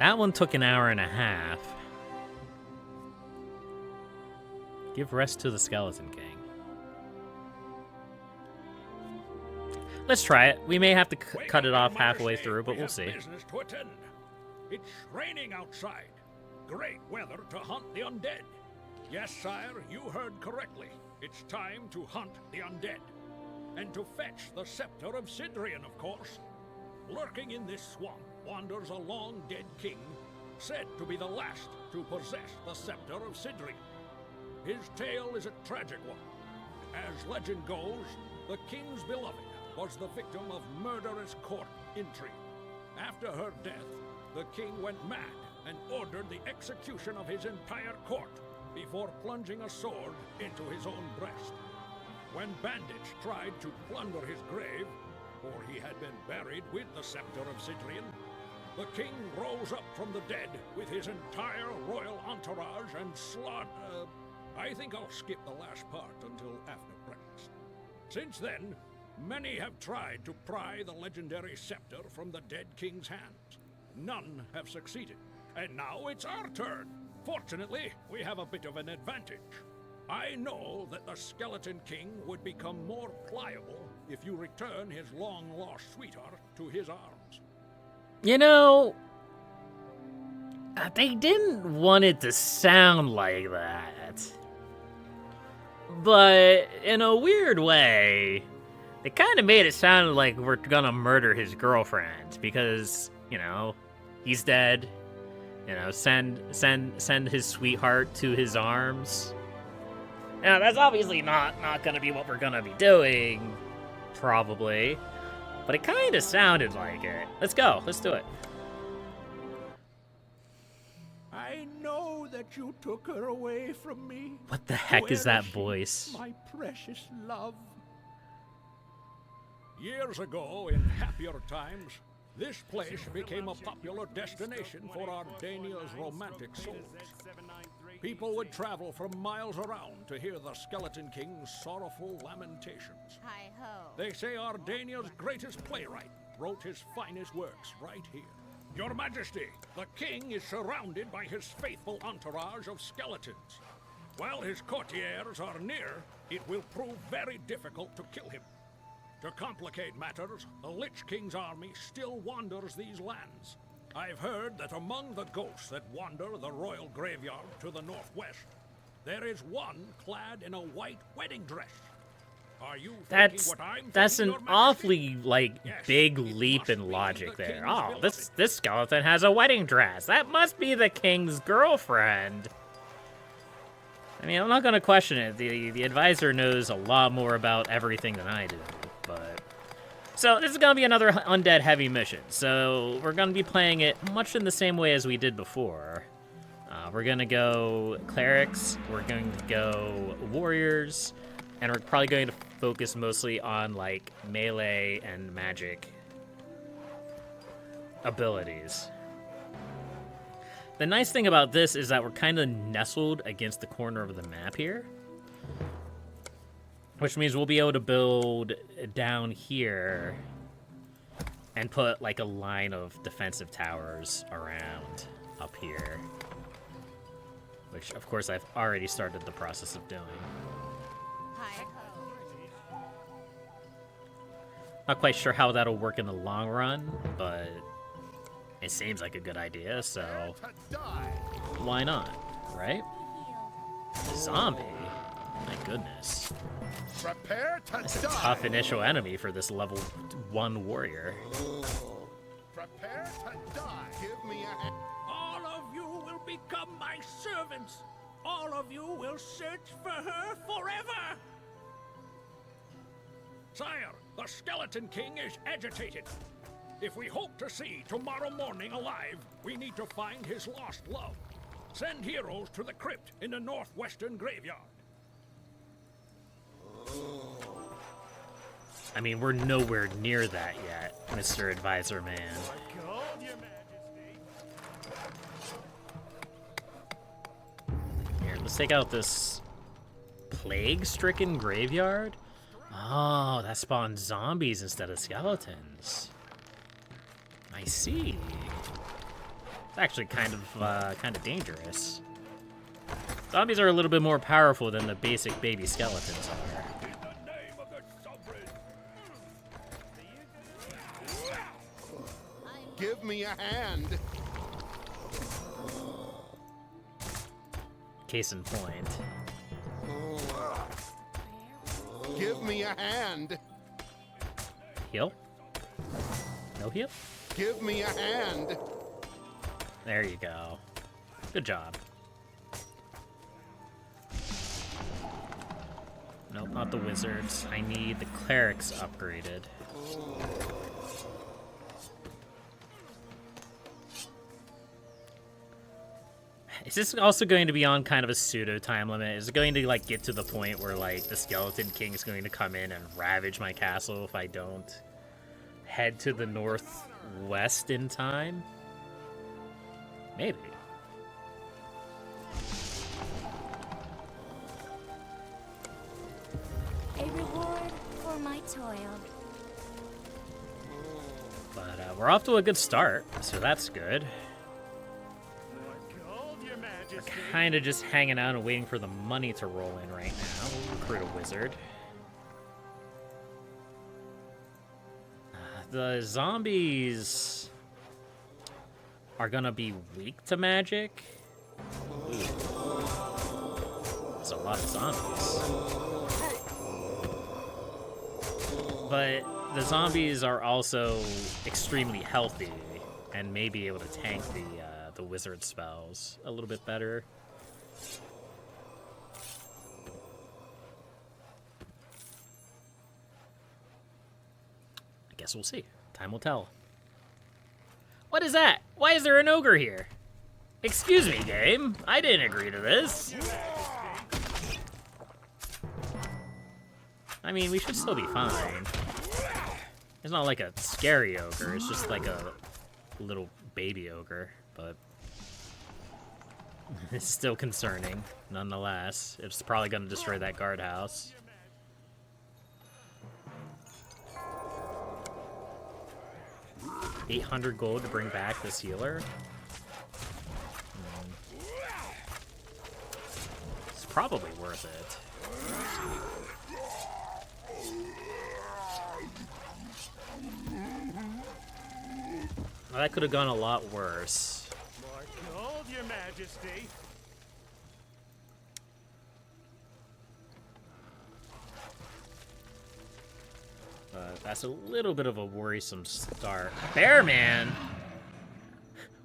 That one took an hour and a half. Give rest to the Skeleton King. Let's try it. We may have to cut it off halfway through, but we'll see. It's raining outside. Great weather to hunt the undead. Yes, sire, you heard correctly. It's time to hunt the undead. And to fetch the scepter of Sidrian, of course. Lurking in this swamp wanders a long-dead king, said to be the last to possess the scepter of Sidrian. His tale is a tragic one. As legend goes, the king's beloved was the victim of murderous court intrigue. After her death, the king went mad and ordered the execution of his entire court before plunging a sword into his own breast. When bandits tried to plunder his grave, for he had been buried with the scepter of Sidrian, the king rose up from the dead with his entire royal entourage and slaughtered... I think I'll skip the last part until after breakfast. Since then, many have tried to pry the legendary scepter from the dead king's hands. None have succeeded. And now it's our turn. Fortunately, we have a bit of an advantage. I know that the Skeleton King would become more pliable if you return his long-lost sweetheart to his arms. You know, they didn't want it to sound like that. But in a weird way, they kind of made it sound like we're gonna murder his girlfriend because, you know, he's dead. You know, send his sweetheart to his arms. Now, that's obviously not gonna be what we're gonna be doing, probably. But it kind of sounded like it. Let's go. Let's do it. I know that you took her away from me. What the heck is that Where voice? My precious love. Years ago, in happier times, this place became a popular destination for Ardania's romantic souls. People would travel from miles around to hear the Skeleton King's sorrowful lamentations. Hi-ho. They say Ardania's greatest playwright wrote his finest works right here. Your Majesty, the king is surrounded by his faithful entourage of skeletons. While his courtiers are near, it will prove very difficult to kill him. To complicate matters, the Lich King's army still wanders these lands. I've heard that among the ghosts that wander the royal graveyard to the northwest, there is one clad in a white wedding dress. Are you thinking what I'm that's thinking, an Your Majesty? awfully, like, Yes, big it leap must in be logic the there. king's Oh, beloved. this skeleton has a wedding dress. That must be the king's girlfriend. I mean, I'm not gonna question it. The advisor knows a lot more about everything than I do, but... So, this is gonna be another undead heavy mission. So, we're gonna be playing it much in the same way as we did before. We're gonna go clerics, we're going to go warriors, and we're probably going to focus mostly on, like, melee and magic abilities. The nice thing about this is that we're kind of nestled against the corner of the map here, which means we'll be able to build down here and put, like, a line of defensive towers around up here, which, of course, I've already started the process of doing. Not quite sure how that'll work in the long run, but it seems like a good idea, so why not, right? Zombie? My goodness. Prepare to That's a die. tough initial enemy for this level 1 warrior. Prepare to die. Give me a hand. All of you will become my servants. All of you will search for her forever. Sire, the Skeleton King is agitated. If we hope to see tomorrow morning alive, we need to find his lost love. Send heroes to the crypt in the northwestern graveyard. I mean, we're nowhere near that yet, Mr. Advisor Man. Here, let's take out this plague-stricken graveyard. Oh, that spawned zombies instead of skeletons. I see. It's actually kind of dangerous. Zombies are a little bit more powerful than the basic baby skeletons are. In the name of the sovereign. Give me a hand. Case in point. Give me a hand. Heal? No heal? Give me a hand. There you go. Good job. Nope, not the wizards. I need the clerics upgraded. Is this also going to be on kind of a pseudo time limit? Is it going to like get to the point where like the Skeleton King is going to come in and ravage my castle if I don't head to the northwest in time? Maybe. A reward for my toil. But we're off to a good start, so that's good. Kind of just hanging out and waiting for the money to roll in right now. We'll recruit a wizard. The zombies are gonna be weak to magic. Ooh. There's a lot of zombies. But the zombies are also extremely healthy and may be able to tank the wizard spells a little bit better. I guess we'll see. Time will tell. What is that? Why is there an ogre here? Excuse me, game. I didn't agree to this. I mean, we should still be fine. It's not like a scary ogre. It's just like a little baby ogre, but it's still concerning, nonetheless. It's probably going to destroy that guardhouse. $800 gold to bring back this healer. It's probably worth it. Well, that could have gone a lot worse. More gold, Your Majesty. That's a little bit of a worrisome start. Bearman?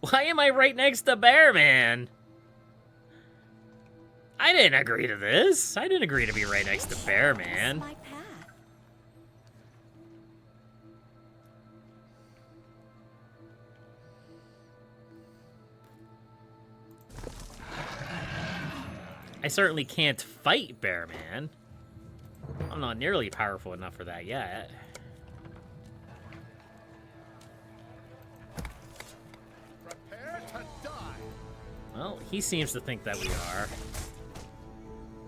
Why am I right next to Bearman? I didn't agree to this. I didn't agree to be right next to Bearman. My path. I certainly can't fight Bearman. I'm not nearly powerful enough for that yet. Prepare to die. Well, he seems to think that we are.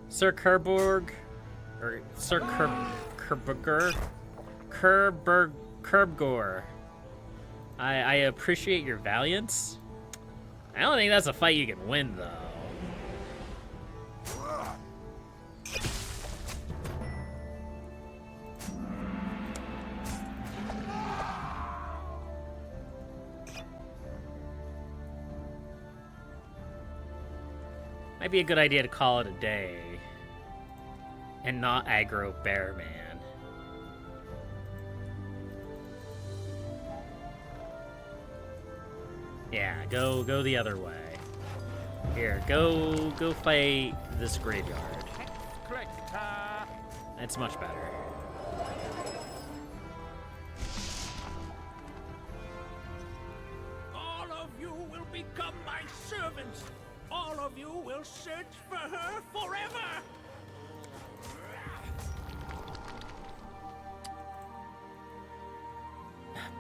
Sir Kerborg, or Sir Kerbgor. I appreciate your valiance. I don't think that's a fight you can win, though. Might be a good idea to call it a day and not aggro Bearman. Yeah, go the other way. Here, go fight this graveyard. That's much better. All of you will become my servants. All of you will search for her forever.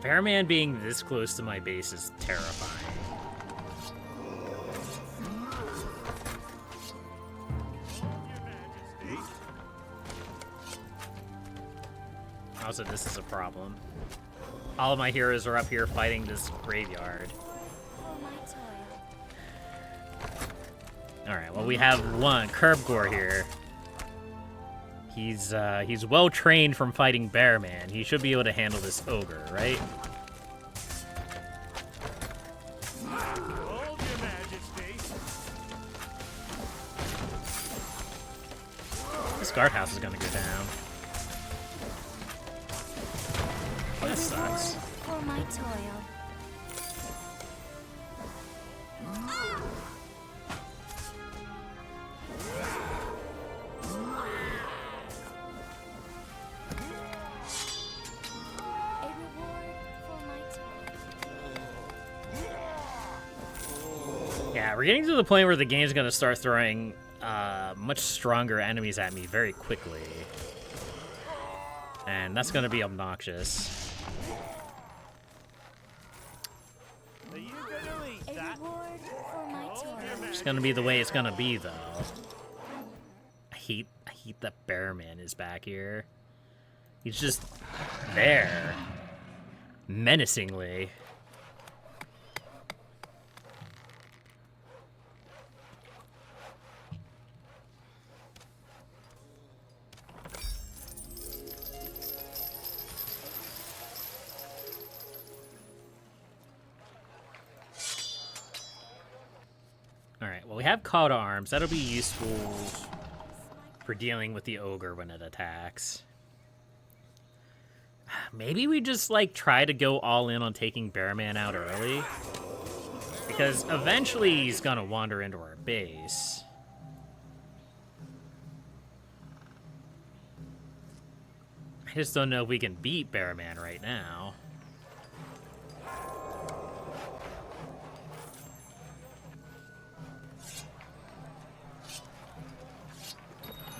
Bearman being this close to my base is terrifying. Also, this is a problem. All of my heroes are up here fighting this graveyard. For my toil. Alright, well, we have one, Curbgore here. He's well trained from fighting Bearman. He should be able to handle this ogre, right? Hold your majesty. This guardhouse is gonna go down. Oh, that sucks. For my toil. A reward for my toil. Yeah, we're getting to the point where the game's gonna start throwing much stronger enemies at me very quickly. And that's gonna be obnoxious. Are you gonna eat A that? reward for my toil. It's gonna be the way it's gonna be, though. I hate that Bearman is back here. He's just there. Menacingly. Alright, well, we have call to arms. That'll be useful for dealing with the ogre when it attacks. Maybe we just, like, try to go all in on taking Bearman out early. Because eventually he's gonna wander into our base. I just don't know if we can beat Bearman right now.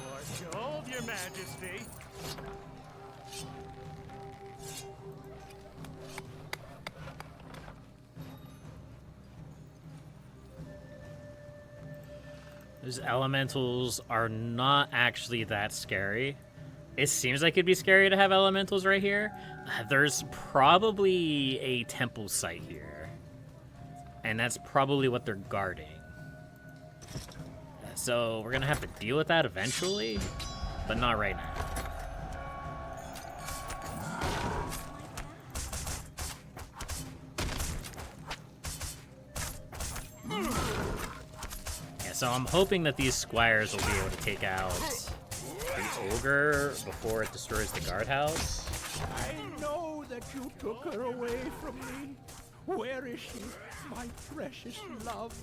More gold, your majesty. Those elementals are not actually that scary. It seems like it'd be scary to have elementals right here. There's probably a temple site here. And that's probably what they're guarding. So we're gonna have to deal with that eventually, but not right now. Yeah, so I'm hoping that these squires will be able to take out the ogre before it destroys the guardhouse. I know that you took her away from me. Where is she, my precious love?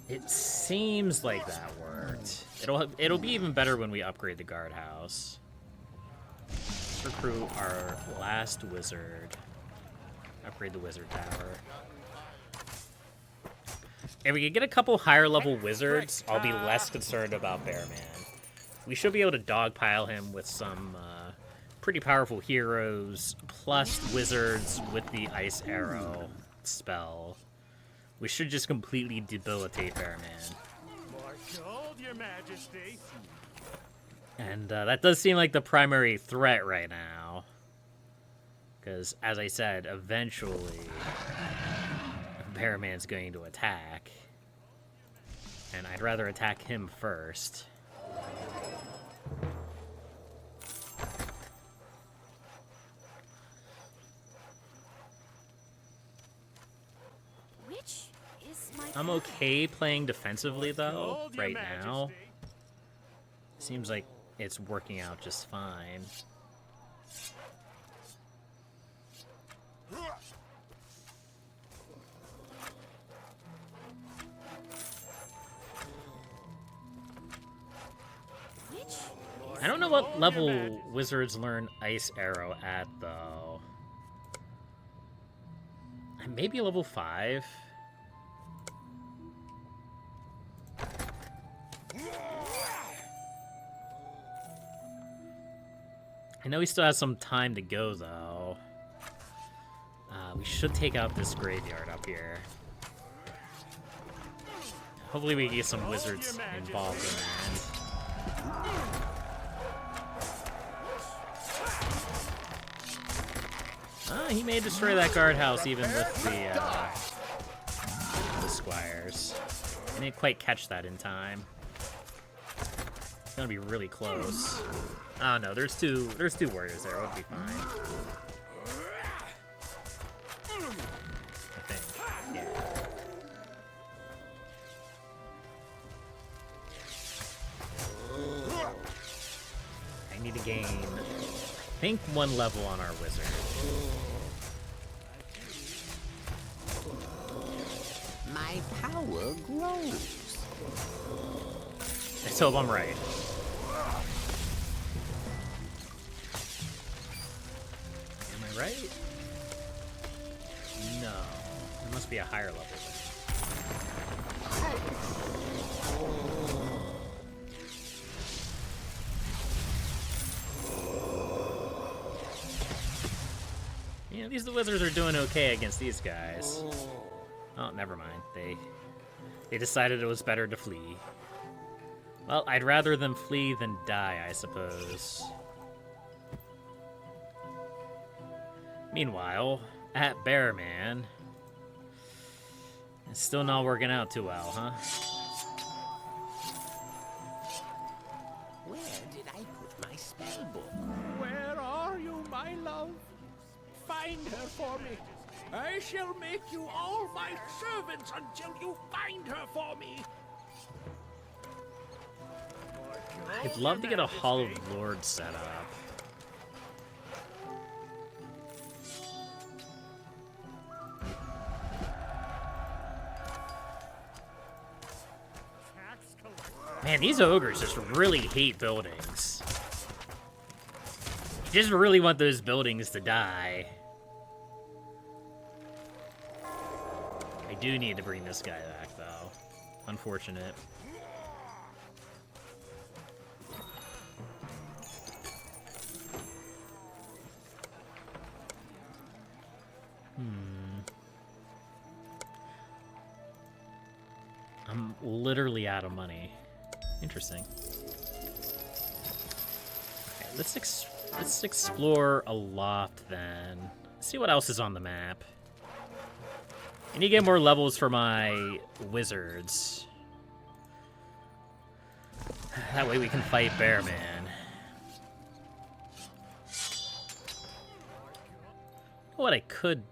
It seems like that worked. It'll be even better when we upgrade the guardhouse. Let's recruit our last wizard. Upgrade the wizard tower. If we could get a couple higher level wizards, I'll be less concerned about Bearman. We should be able to dogpile him with some pretty powerful heroes, plus wizards with the ice arrow spell. We should just completely debilitate Bearman. More gold, your majesty. And that does seem like the primary threat right now. Because, as I said, eventually Bearman's going to attack. And I'd rather attack him first. Which is my I'm okay playing defensively, though, Gold, your right now. majesty. Seems like it's working out just fine. Which I don't know what level wizards learn Ice Arrow at, though. Maybe level 5? I know he still has some time to go, though. We should take out this graveyard up here. Hopefully we get some wizards involved in that. He may destroy that guardhouse even with the requires. I didn't quite catch that in time. It's gonna be really close. Oh no, there's two warriors there. It'll be fine. I think. Yeah. I need to gain, I think, 1 level on our wizard. My power grows. Let's hope I'm right. Am I right? No. There must be a higher level then. You know, the wizards are doing okay against these guys. Oh, never mind. They decided it was better to flee. Well, I'd rather them flee than die, I suppose. Meanwhile, at Bearman, it's still not working out too well, huh? Where did I put my spell book? Where are you, my love? Find her for me. I shall make you all my servants until you find her for me. I'd love to get a Hall of Lords set up. Man, these ogres just really hate buildings. You just really want those buildings to die. I do need to bring this guy back, though. Unfortunate. I'm literally out of money. Interesting. Okay, let's explore a loft then. See what else is on the map. I need to get more levels for my wizards. That way we can fight Bearman. What I could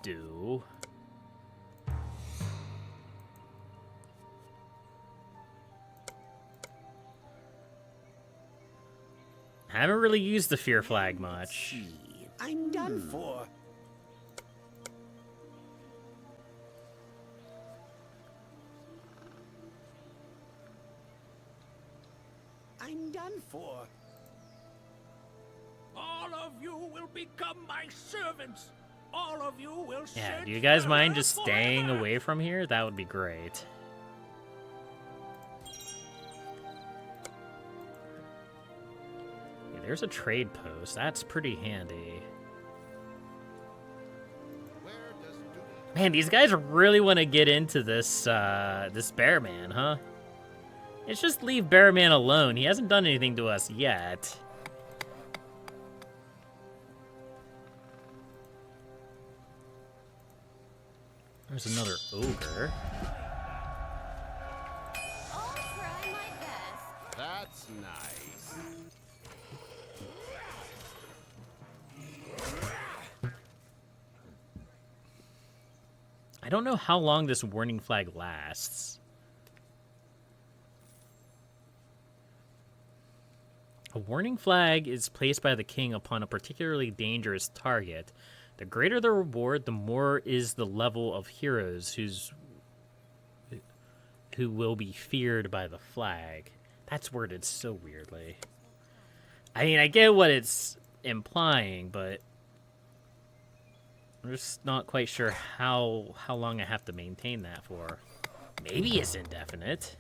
do. I haven't really used the fear flag much. I'm done for. I'm done for. All of you will become my servants. All of you will Yeah, search do you guys for mind her just staying forever. away from here? That would be great. Okay, there's a trade post. That's pretty handy. Where does duty Man, these guys really want to get into this this Bearman, huh? Let's just leave Bearman alone. He hasn't done anything to us yet. There's another ogre. I'll try my best. That's nice. I don't know how long this warning flag lasts. A warning flag is placed by the king upon a particularly dangerous target. The greater the reward, the more is the level of heroes who will be feared by the flag. That's worded so weirdly. I mean, I get what it's implying, but I'm just not quite sure how long I have to maintain that for. Maybe it's indefinite.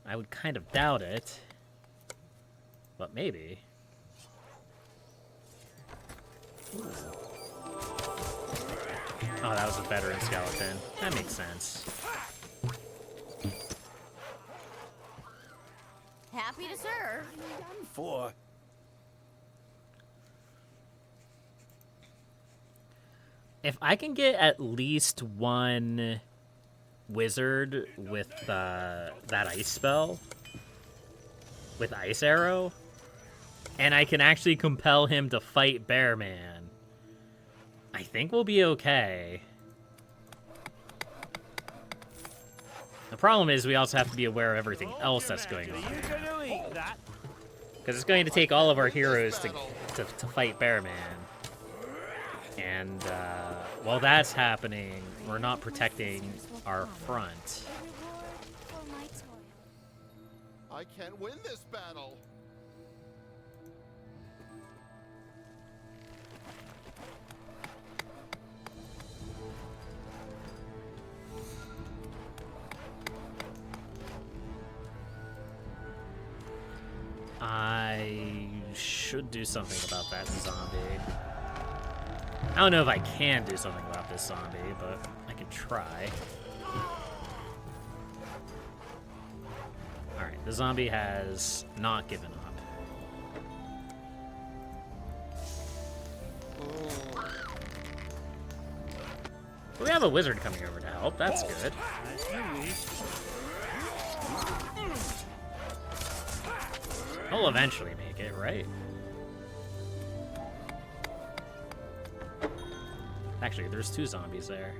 I would kind of doubt it. But maybe. Oh, that was a veteran skeleton. That makes sense. Happy to serve. Done for. If I can get at least one wizard with that ice spell, with Ice Arrow, and I can actually compel him to fight Bearman, I think we'll be okay. The problem is we also have to be aware of everything else that's going on. You're gonna eat that. Because it's going to take all of our heroes to fight Bearman. And while that's happening, we're not protecting our front. For my toil. I can't win this battle. I should do something about that zombie. I don't know if I can do something about this zombie, but I can try. Alright, the zombie has not given up. We have a wizard coming over to help, that's good. He'll eventually make it, right? Actually, there's 2 zombies there.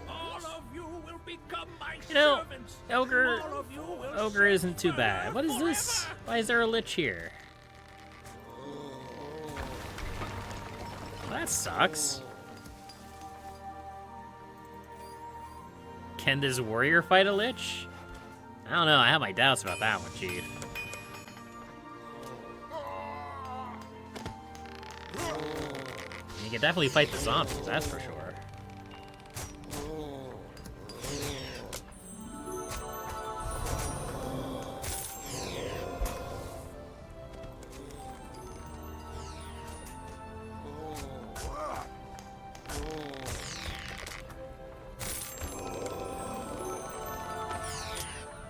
All of you will become my You know, servants. Ogre All of you will Ogre serve isn't too me bad. What is forever. this? Why is there a lich here? Well, that sucks. Can this warrior fight a lich? I don't know, I have my doubts about that one, Chief. You can definitely fight the zombies, that's for sure.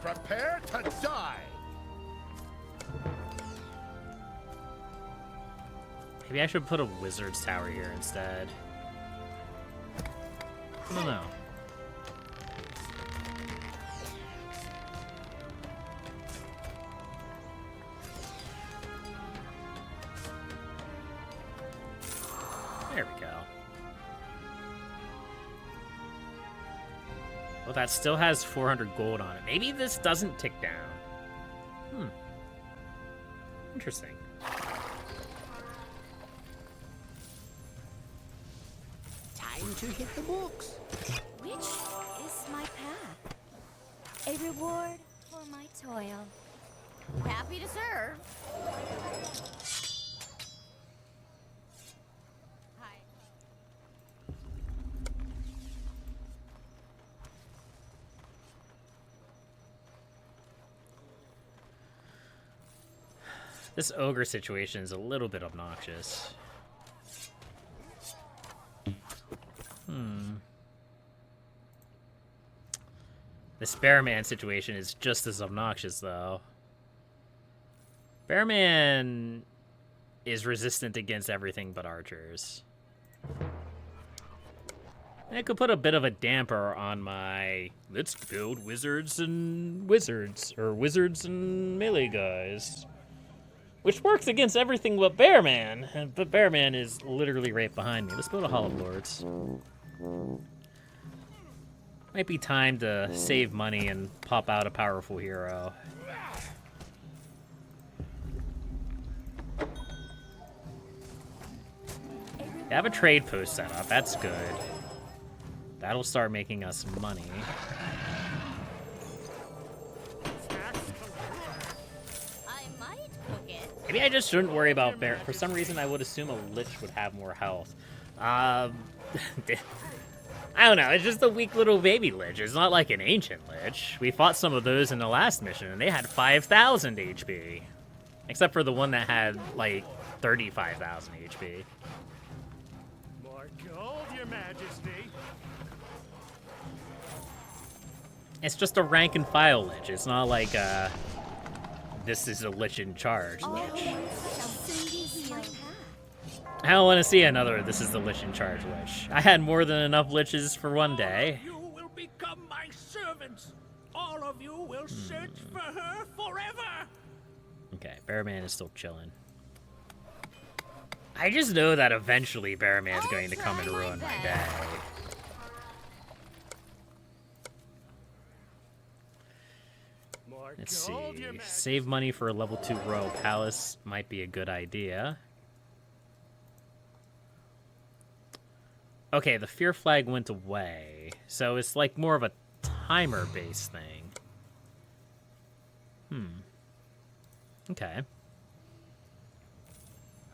Prepare to die. Maybe I should put a wizard's tower here instead. I don't know. There we go. Well, that still has 400 gold on it. Maybe this doesn't tick down. Interesting. Time to hit the books. Which is my path? A reward for my toil. Happy to serve. Hi. This ogre situation is a little bit obnoxious. This Bearman situation is just as obnoxious, though. Bearman is resistant against everything but archers. And it could put a bit of a damper on my let's build wizards and melee guys. Which works against everything but Bearman. But Bearman is literally right behind me. Let's build a Hall of Lords. Might be time to save money and pop out a powerful hero. I have a trade post set up. That's good. That'll start making us money. I might cook it. Maybe I just shouldn't worry about bear. For some reason, I would assume a lich would have more health. I don't know. It's just a weak little baby lich. It's not like an ancient lich. We fought some of those in the last mission, and they had 5,000 HP. Except for the one that had, like, 35,000 HP. More gold, Your Majesty. It's just a rank and file lich. It's not like this is a lich in charge All lich. shall soon be healed. I don't want to see another this is the lich in charge lich. I had more than enough liches for one day. You will become my servants. All of you will search for her forever. Okay, Bearman is still chilling. I just know that eventually Bearman's going to come and ruin my day. More Let's gold, see. Your Majesty. Save money for a level 2 Royal Palace might be a good idea. Okay, the fear flag went away. So it's like more of a timer-based thing. Okay.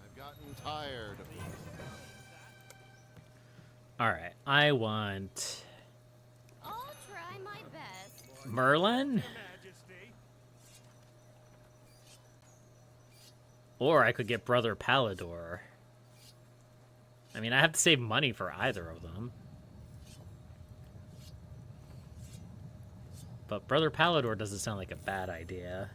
I've gotten tired of this. Alright, I want I'll try my best. Merlin? Majesty. Or I could get Brother Palador. I mean, I have to save money for either of them. But Brother Palador doesn't sound like a bad idea.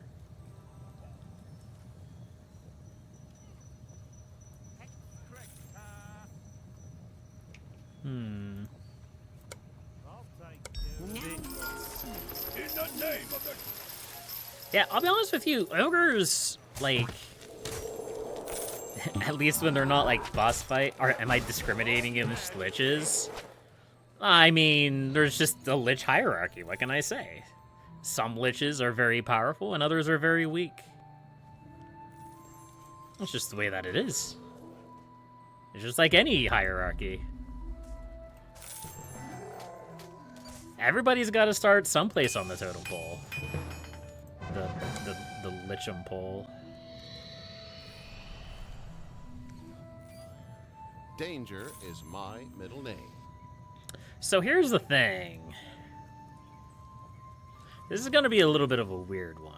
I'll take care of it. In the name of the Yeah, I'll be honest with you, ogres, like, at least when they're not like boss fight, or am I discriminating against liches? I mean, there's just a lich hierarchy, what can I say? Some liches are very powerful and others are very weak. That's just the way that it is. It's just like any hierarchy. Everybody's got to start someplace on the totem pole. The Lichem pole. Danger is my middle name. So here's the thing. This is going to be a little bit of a weird one.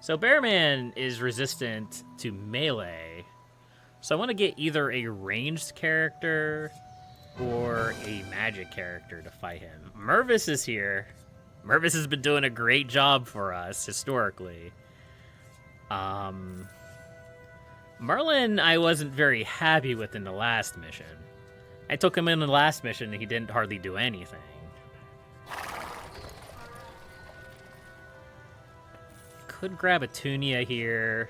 So Bearman is resistant to melee. So I want to get either a ranged character or a magic character to fight him. Mervis is here. Mervis has been doing a great job for us historically. Merlin, I wasn't very happy with in the last mission. I took him in the last mission and he didn't hardly do anything. Could grab a Tunia here.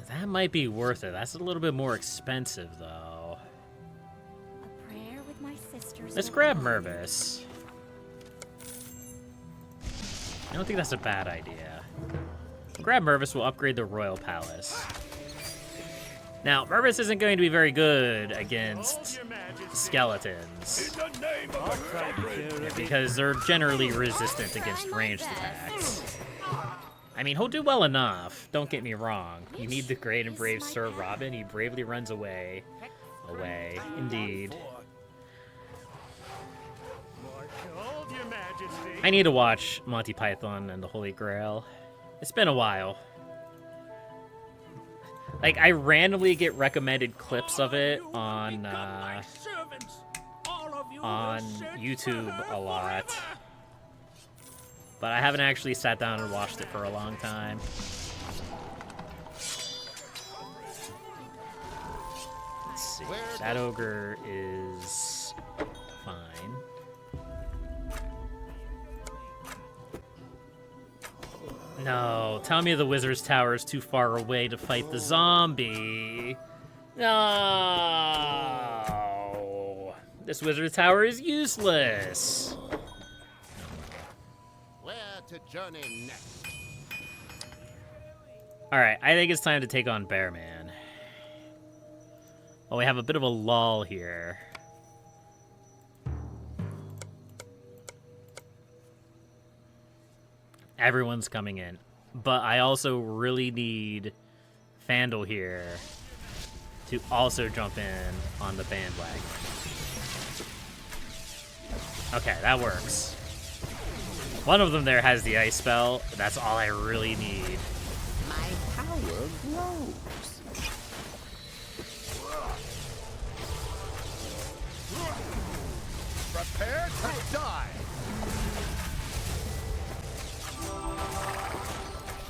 That might be worth it. That's a little bit more expensive, though. A prayer with my sisters. Let's grab Mervis. I don't think that's a bad idea. We'll grab Mervis, we'll upgrade the Royal Palace. Now, Mervis isn't going to be very good against Your Majesty. in skeletons, the name of the Take care of it. because they're generally resistant against ranged attacks. I mean, he'll do well enough, don't get me wrong. You need the great and brave Sir Robin, he bravely runs away. Indeed. More gold, Your Majesty. I need to watch Monty Python and the Holy Grail. It's been a while. Like, I randomly get recommended clips of it on YouTube a lot. But I haven't actually sat down and watched it for a long time. Let's see. That ogre is fine. No, tell me the wizard's tower is too far away to fight the zombie. No! This wizard's tower is useless. Where to journey next? Alright, I think it's time to take on Bearman. Oh, we have a bit of a lull here. Everyone's coming in. But I also really need Fandel here to also jump in on the bandwagon. Okay, that works. One of them there has the ice spell. That's all I really need. My power grows. Prepare to die.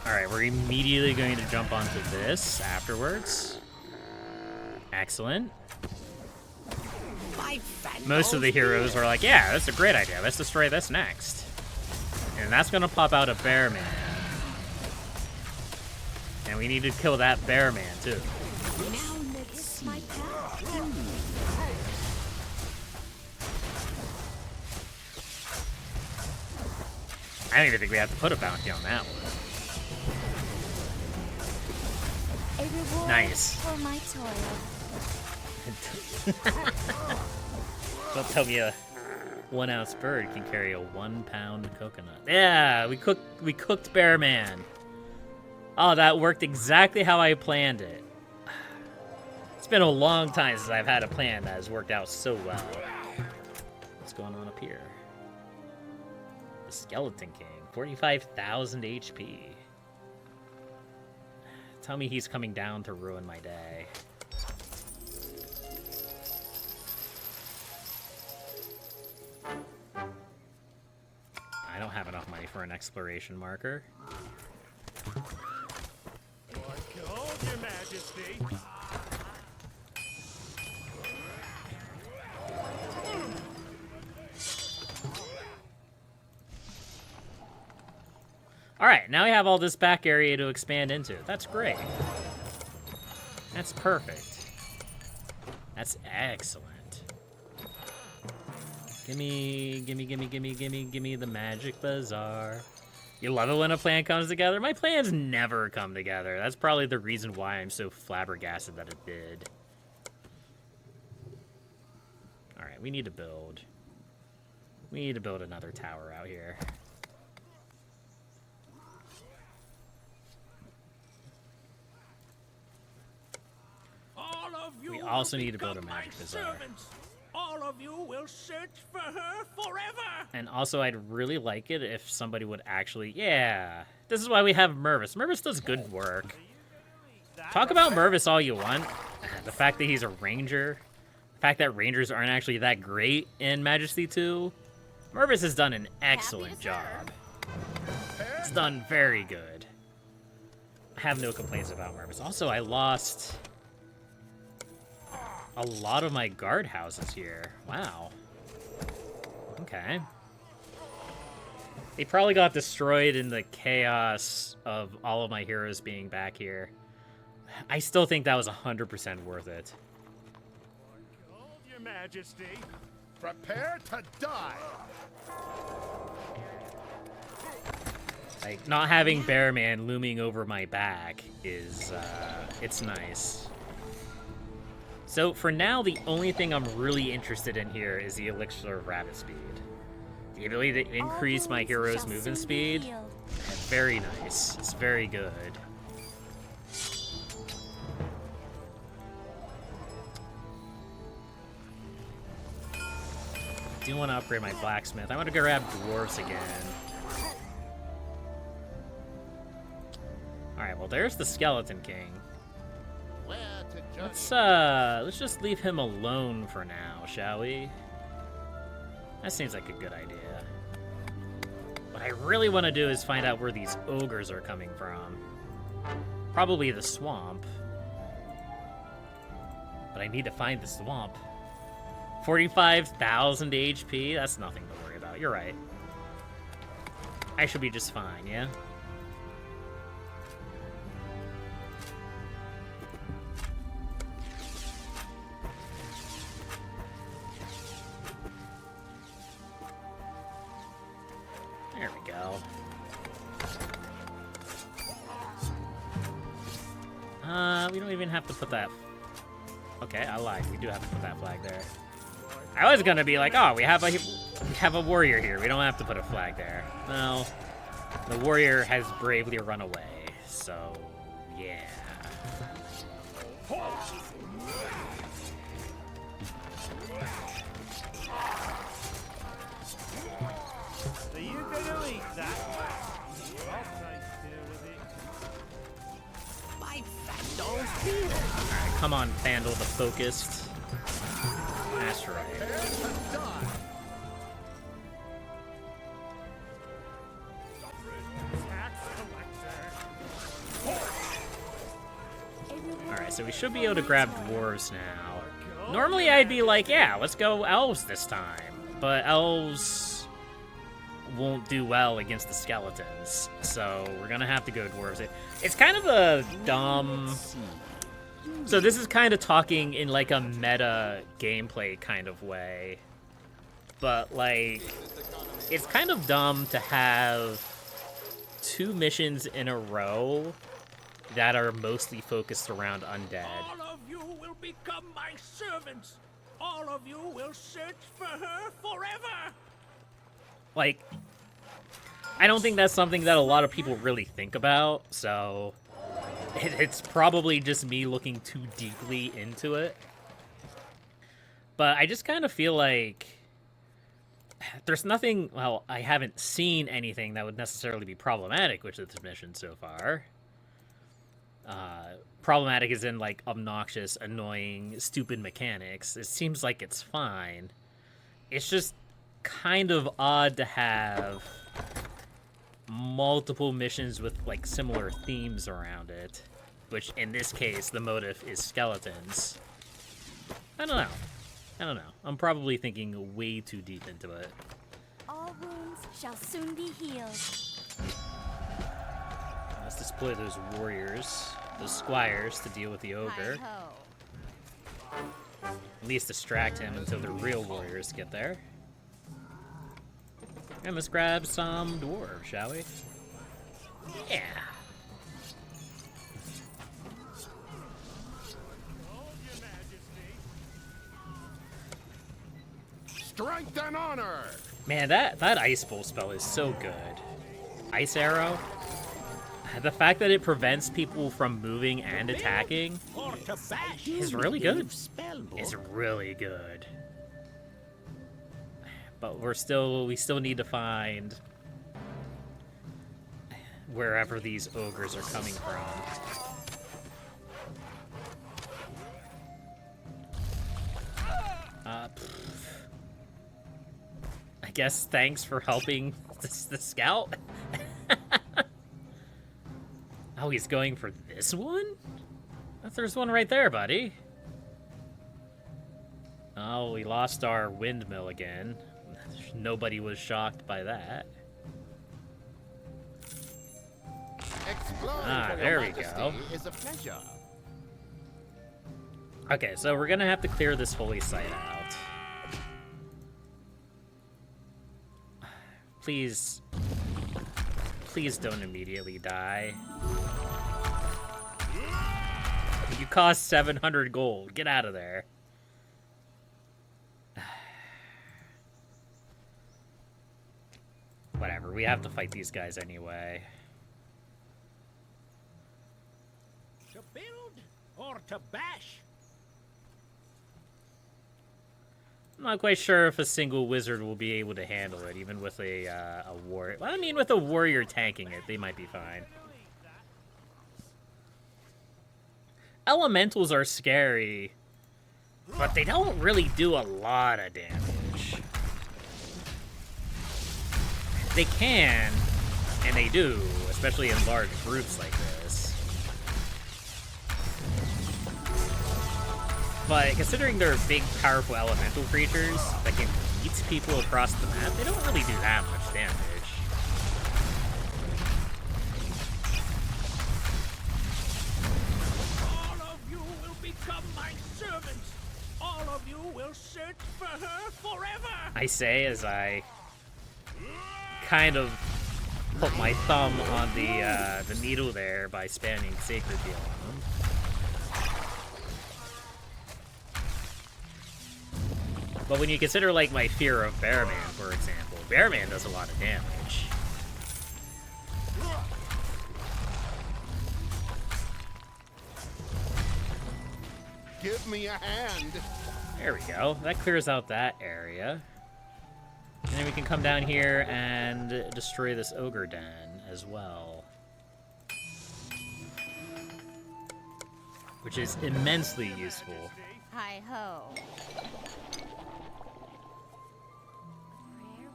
Alright, we're immediately going to jump onto this afterwards. Excellent. Most of the heroes are like, yeah, that's a great idea. Let's destroy this next. And that's going to pop out a bear man. And we need to kill that bear man, too. Now it's my path. I don't even think we have to put a bounty on that one. A reward Nice. for my toil. Don't tell me a 1 ounce bird can carry a 1 pound coconut. Yeah, we cooked bear man. Oh, that worked exactly how I planned it. It's been a long time since I've had a plan that has worked out so well. What's going on up here? The Skeleton King, 45,000 HP. Tell me he's coming down to ruin my day. I don't have enough money for an exploration marker. Behold your majesty. Alright, now we have all this back area to expand into. That's great. That's perfect. That's excellent. Gimme the magic bazaar. You love it when a plan comes together? My plans never come together. That's probably the reason why I'm so flabbergasted that it did. Alright, we need to build. We need to build another tower out here. All of you We also will need to build a become magic my bazaar. servants. All of you will search for her forever. And also, I'd really like it if somebody would actually... Yeah, this is why we have Mervis. Mervis does good work. Talk about Mervis all you want. The fact that he's a ranger. The fact that rangers aren't actually that great in Majesty 2. Mervis has done an excellent job. It's done very good. I have no complaints about Mervis. Also, I lost a lot of my guard houses here. Wow. Okay. They probably got destroyed in the chaos of all of my heroes being back here. I still think that was 100% worth it. Behold your majesty. Prepare to die. Like, not having Bearman looming over my back is, it's nice. So, for now, the only thing I'm really interested in here is the Elixir of Rabbit Speed. The ability to increase my hero's movement speed. Very nice. It's very good. I do want to upgrade my blacksmith. I want to go grab dwarves again. Alright, well, there's the Skeleton King. Where to judge? Let's just leave him alone for now, shall we? That seems like a good idea. What I really want to do is find out where these ogres are coming from. Probably the swamp. But I need to find the swamp. 45,000 HP? That's nothing to worry about. You're right. I should be just fine, yeah? There we go. We don't even have to put that... Okay, I lied. We do have to put that flag there. I was gonna be like, oh, we have a warrior here. We don't have to put a flag there. No. The warrior has bravely run away, so... yeah. Are you gonna eat that? I'll take care of it. My Fandol's here. Alright, come on, Fandle the Focused. Asteroid. Prepare to die. Tax collector. so we should be able to grab dwarves now. Normally I'd be like, yeah, let's go elves this time. But elves won't do well against the skeletons, so we're gonna have to go dwarves. It's kind of a dumb... So this is kind of talking in like a meta gameplay kind of way. But like, it's kind of dumb to have 2 missions in a row that are mostly focused around undead. All of you will become my servants. All of you will search for her forever. Like, I don't think that's something that a lot of people really think about, so it's probably just me looking too deeply into it. But I just kind of feel like there's nothing, well, I haven't seen anything that would necessarily be problematic with this mission so far. Problematic is in, like, obnoxious, annoying, stupid mechanics. It seems like it's fine. It's just kind of odd to have multiple missions with, like, similar themes around it. Which, in this case, the motive is skeletons. I don't know. I'm probably thinking way too deep into it. All wounds shall soon be healed. Let's deploy those warriors, those squires, to deal with the ogre. Hi-ho. At least distract him until the real warriors get there. And let's grab some dwarves, shall we? Yeah. Strength and honor! Man, that ice bolt spell is so good. Ice arrow. The fact that it prevents people from moving and attacking Or to bash is really good. Spellbook. It's really good. But we still need to find wherever these ogres are coming from. I guess thanks for helping the scout. Oh, he's going for this one? There's one right there, buddy. Oh, we lost our windmill again. Nobody was shocked by that. Exploring for there your we Majesty go. is a pleasure. Okay, so we're gonna have to clear this holy site out. Please don't immediately die. You cost 700 gold. Get out of there. Whatever, we have to fight these guys anyway. To build or to bash? I'm not quite sure if a single wizard will be able to handle it, even with a warrior. Well, I mean, with a warrior tanking it, they might be fine. Elementals are scary, but they don't really do a lot of damage. They can, and they do, especially in large groups like this. But considering they're big, powerful elemental creatures that can eat people across the map, they don't really do that much damage. All of you will become my servants. All of you will search for her forever. I say as I kind of put my thumb on the needle there by spamming Sacred Heal on them. But when you consider, like, my fear of Bearman, for example, Bearman does a lot of damage. Give me a hand. There we go. That clears out that area. And then we can come down here and destroy this ogre den as well. Which is immensely useful. Hi-ho.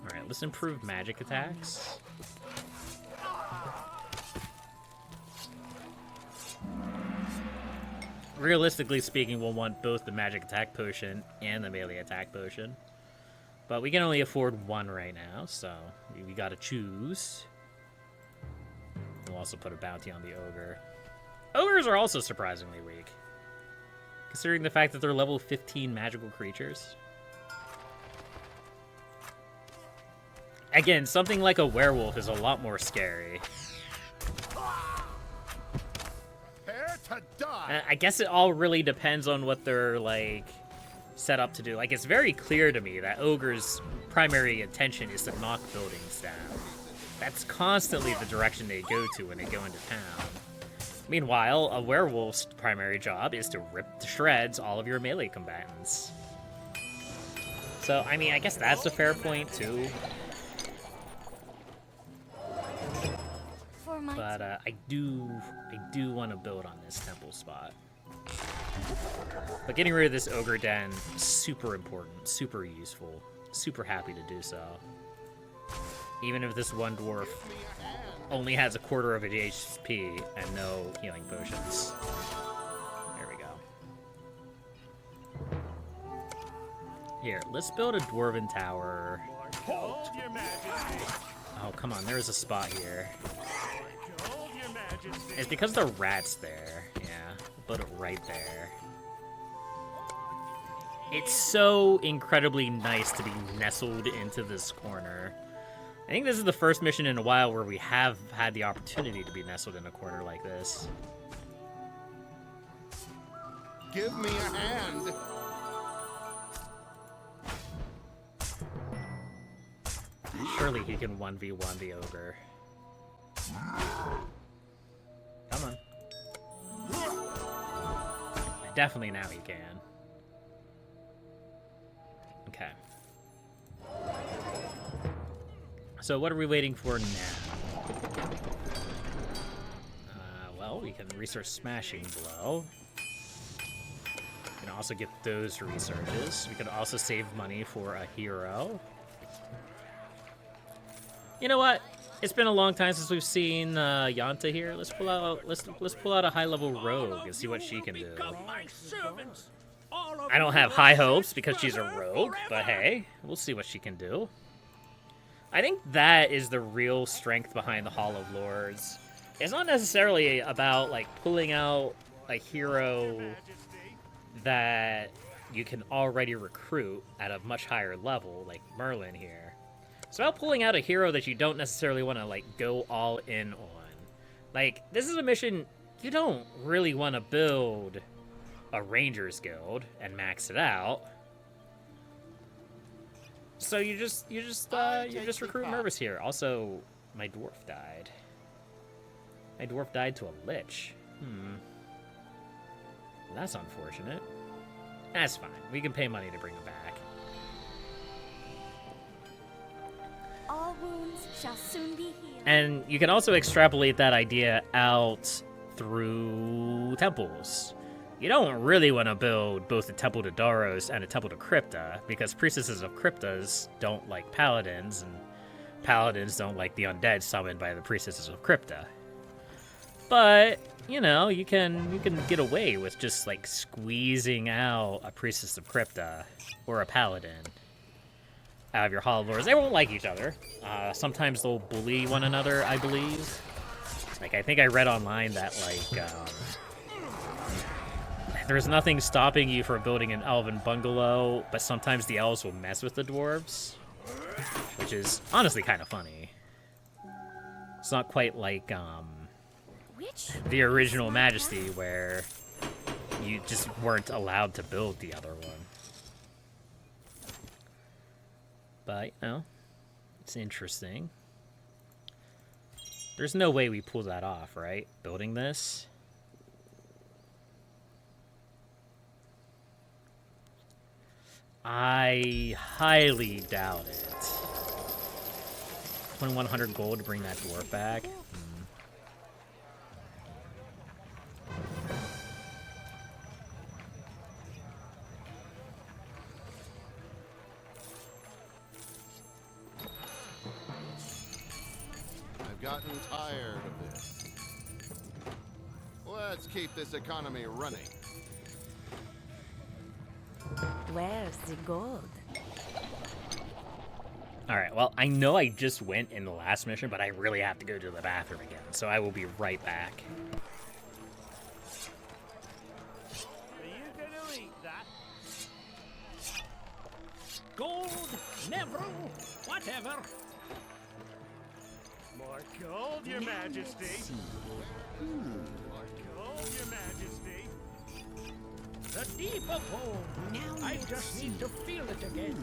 Alright, let's improve magic attacks. realistically speaking, we'll want both the magic attack potion and the melee attack potion. But we can only afford one right now, so we gotta choose. We'll also put a bounty on the ogre. Ogres are also surprisingly weak, considering the fact that they're level 15 magical creatures. Again, something like a werewolf is a lot more scary. Prepare to die. I guess it all really depends on what they're, like, set up to do. Like, it's very clear to me that ogres' primary intention is to knock buildings down. That's constantly the direction they go to when they go into town. Meanwhile, a werewolf's primary job is to rip to shreds all of your melee combatants. So, I mean, I guess that's a fair point, too. For my But I do want to build on this temple spot. But getting rid of this ogre den, super important, super useful, super happy to do so. Even if this one dwarf only has a quarter of an HP and no healing potions. There we go. Here, let's build a dwarven tower. Hold your majesty. Oh, come on, there's a spot here. Hold your majesty. It's because the rat's there. Yeah, we'll put it right there. It's so incredibly nice to be nestled into this corner. I think this is the first mission in a while where we have had the opportunity to be nestled in a corner like this. Give me a hand. Surely he can 1v1 the ogre. Come on. Definitely now he can. Okay. So what are we waiting for now? Well, we can research Smashing Blow. We can also get those researches. We can also save money for a hero. You know what? It's been a long time since we've seen Yanta here. Let's pull out a high-level rogue and see what she can do. I don't have high hopes because she's a rogue, but hey, we'll see what she can do. I think that is the real strength behind the Hall of Lords. It's not necessarily about, like, pulling out a hero that you can already recruit at a much higher level, like Merlin here. It's about pulling out a hero that you don't necessarily want to, like, go all in on. Like, this is a mission you don't really want to build a Rangers Guild and max it out. So you just recruit Mervis here. Also, my dwarf died. My dwarf died to a lich. That's unfortunate. That's fine. We can pay money to bring him back. all wounds shall soon be healed. And you can also extrapolate that idea out through temples. You don't really want to build both a temple to Daros and a temple to Crypta, because priestesses of Cryptas don't like paladins, and paladins don't like the undead summoned by the priestesses of Crypta. But, you know, you can get away with just, like, squeezing out a priestess of Crypta or a paladin out of your Hall of Lords. They won't like each other. Sometimes they'll bully one another, I believe. Like, I think I read online that, like, there's nothing stopping you from building an elven bungalow, but sometimes the elves will mess with the dwarves, which is honestly kind of funny. It's not quite like the original Majesty, where you just weren't allowed to build the other one. But, you know, it's interesting. There's no way we pull that off, right? Building this. I highly doubt it. 2100 gold to bring that dwarf back. I've gotten tired of this. Let's keep this economy running. Where's the gold? Alright, well, I know I just went in the last mission, but I really have to go to the bathroom again, so I will be right back. Are you gonna eat that? Gold, never, whatever. More gold, Your Majesty. More gold, Your Majesty. The deep of home. Now I let's just need to feel it again.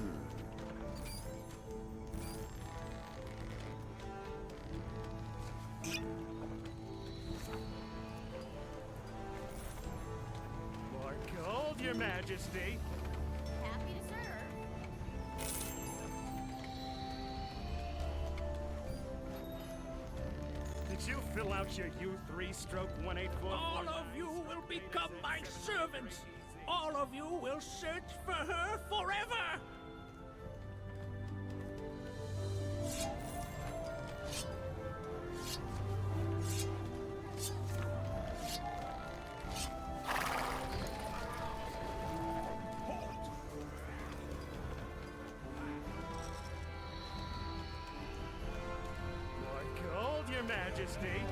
More gold, Your Majesty. Happy to serve. Did you fill out your U3 stroke 184? All of you will become my servants. All of you will search for her forever. More gold, Your Majesty.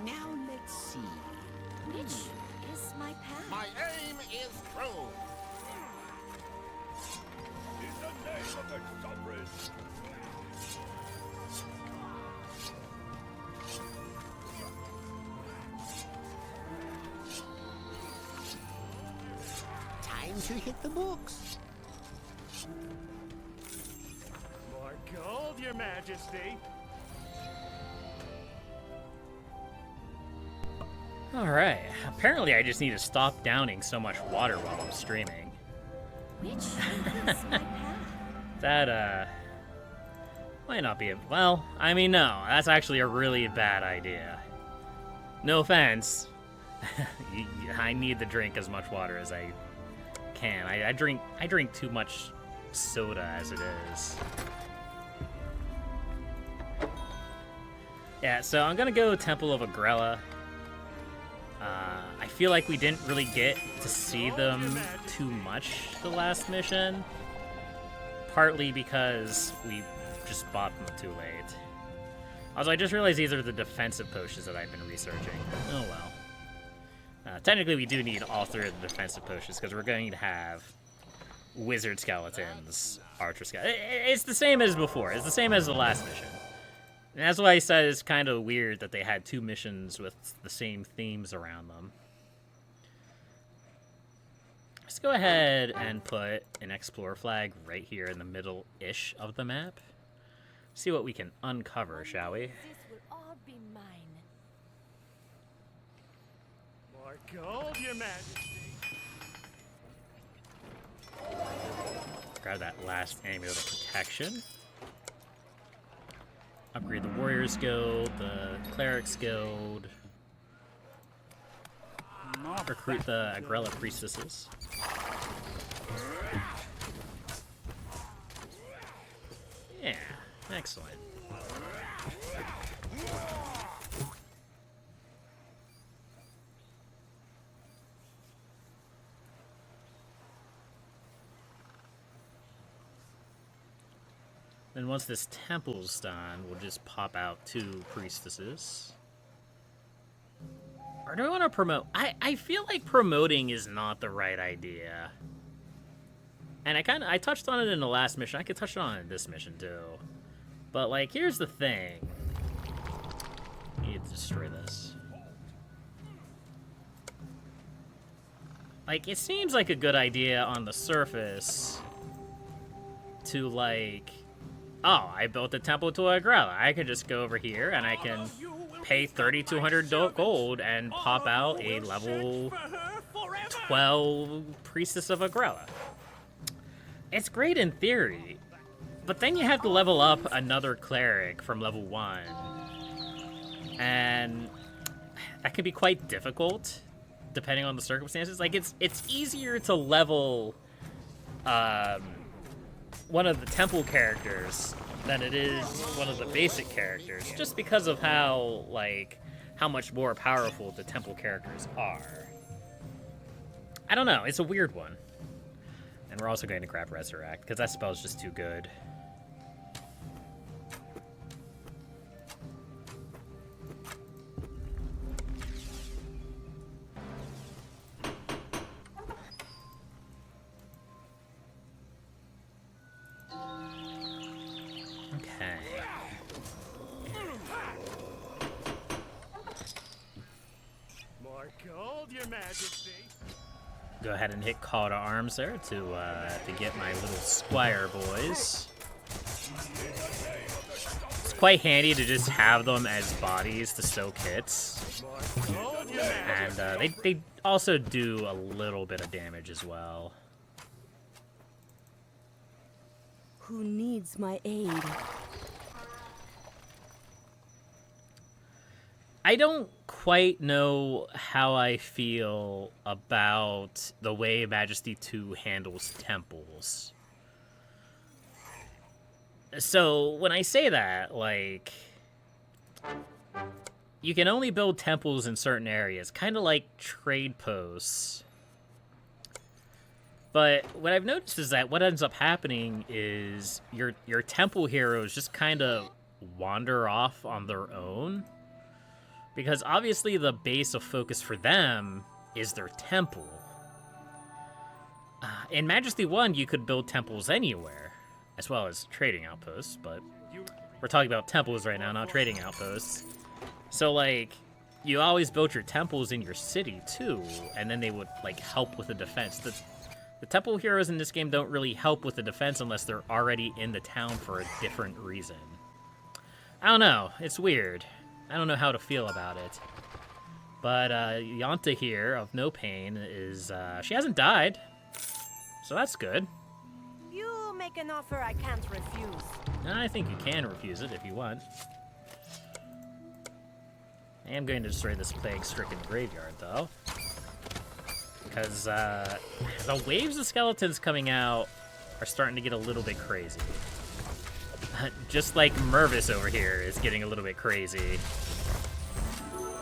Now let's see. Which is my path? My aim is true. In the name of the sovereign. Time to hit the books. More gold, Your Majesty. Alright, apparently I just need to stop downing so much water while I'm streaming. Which is my path? That, might not be a... Well, I mean, no, that's actually a really bad idea. No offense. I need to drink as much water as I can. I drink too much soda as it is. Yeah, so I'm gonna go Temple of Agrella. I feel like we didn't really get to see them too much the last mission. Partly because we just bought them too late. Also, I just realized these are the defensive potions that I've been researching. Oh well. Technically, we do need all three of the defensive potions because we're going to have wizard skeletons, archer skeletons. It's the same as before. It's the same as the last mission. And that's why I said it's kind of weird that they had two missions with the same themes around them. Let's go ahead and put an explorer flag right here in the middle-ish of the map. See what we can uncover, shall we? This will all be mine. More gold, Your Majesty. Grab that last amulet of protection. Upgrade the Warriors Guild, the Clerics Guild. Recruit the Agrella Priestesses. Yeah, excellent. Then once this temple's done, we'll just pop out 2 priestesses. Or do I want to promote? I feel like promoting is not the right idea. And I touched on it in the last mission. I could touch on it in this mission too. But like, here's the thing. You need to destroy this. Like, it seems like a good idea on the surface to like, oh, I built a temple to Agrella. I could just go over here and I can pay 3,200 gold and pop out a level 12 Priestess of Agrella. It's great in theory, but then you have to level up another cleric from level 1. And that can be quite difficult depending on the circumstances. Like, it's easier to level one of the temple characters than it is one of the basic characters, just because of how much more powerful the temple characters are. I don't know. It's a weird one. And we're also going to grab Resurrect, because that spell's just too good. Okay. More gold, Your Majesty. Go ahead and hit call to arms there to get my little squire boys. It's quite handy to just have them as bodies to soak hits. More gold, Your Majesty. And they also do a little bit of damage as well. Who needs my aid? I don't quite know how I feel about the way Majesty 2 handles temples. So, when I say that, like, you can only build temples in certain areas, kind of like trade posts. But what I've noticed is that what ends up happening is your temple heroes just kind of wander off on their own. Because obviously the base of focus for them is their temple. In Majesty 1, you could build temples anywhere, as well as trading outposts, but we're talking about temples right now, not trading outposts. So, like, you always built your temples in your city, too, and then they would, like, help with the defense. The temple heroes in this game don't really help with the defense unless they're already in the town for a different reason. I don't know, it's weird. I don't know how to feel about it. But Yanta here, of No Pain, is, she hasn't died. So that's good. You make an offer I can't refuse. I think you can refuse it if you want. I am going to destroy this plague-stricken graveyard, though. Because the waves of skeletons coming out are starting to get a little bit crazy. Just like Mervis over here is getting a little bit crazy.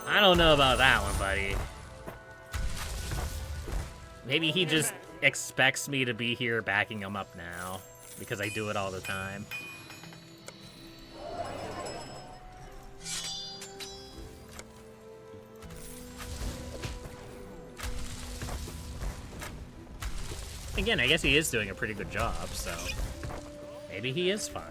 I don't know about that one, buddy. Maybe he just expects me to be here backing him up now, because I do it all the time. Again, I guess he is doing a pretty good job, so maybe he is fine.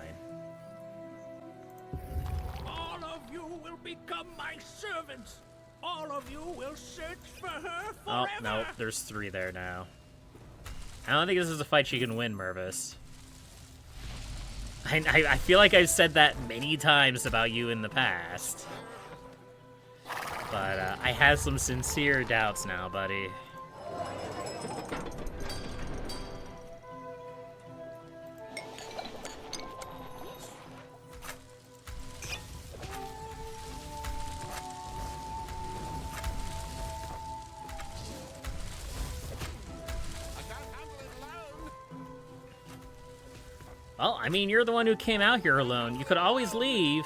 All of you will become my servants. All of you will search for her forever. Oh, no, there's 3 there now. I don't think this is a fight she can win, Mervis. I feel like I've said that many times about you in the past. But I have some sincere doubts now, buddy. Well, I mean, you're the one who came out here alone. You could always leave.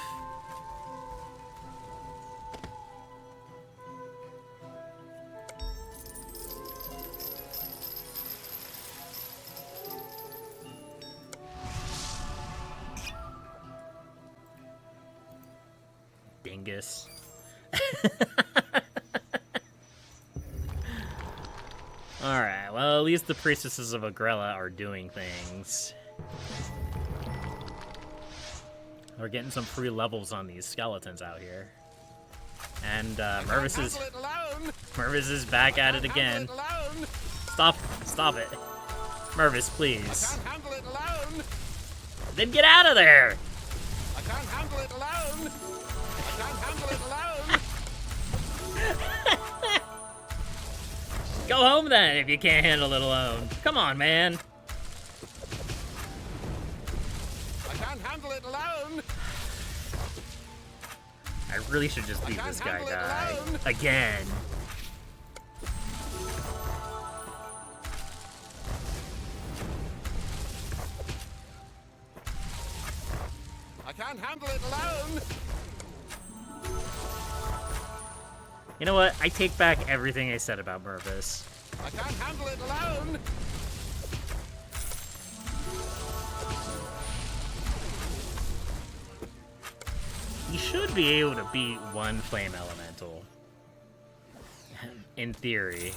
Dingus. Alright, well, at least the priestesses of Agrella are doing things. We're getting some free levels on these skeletons out here. And Mervis is back at it again. Stop it. Mervis, please. Then get out of there! I can't handle it alone. I can't handle it alone. Go home then if you can't handle it alone. Come on, man. I can't handle it alone. I really should just leave this guy die. Again. I can't handle it alone. You know what? I take back everything I said about Mervis. I can't handle it alone. You should be able to beat one flame elemental. In theory.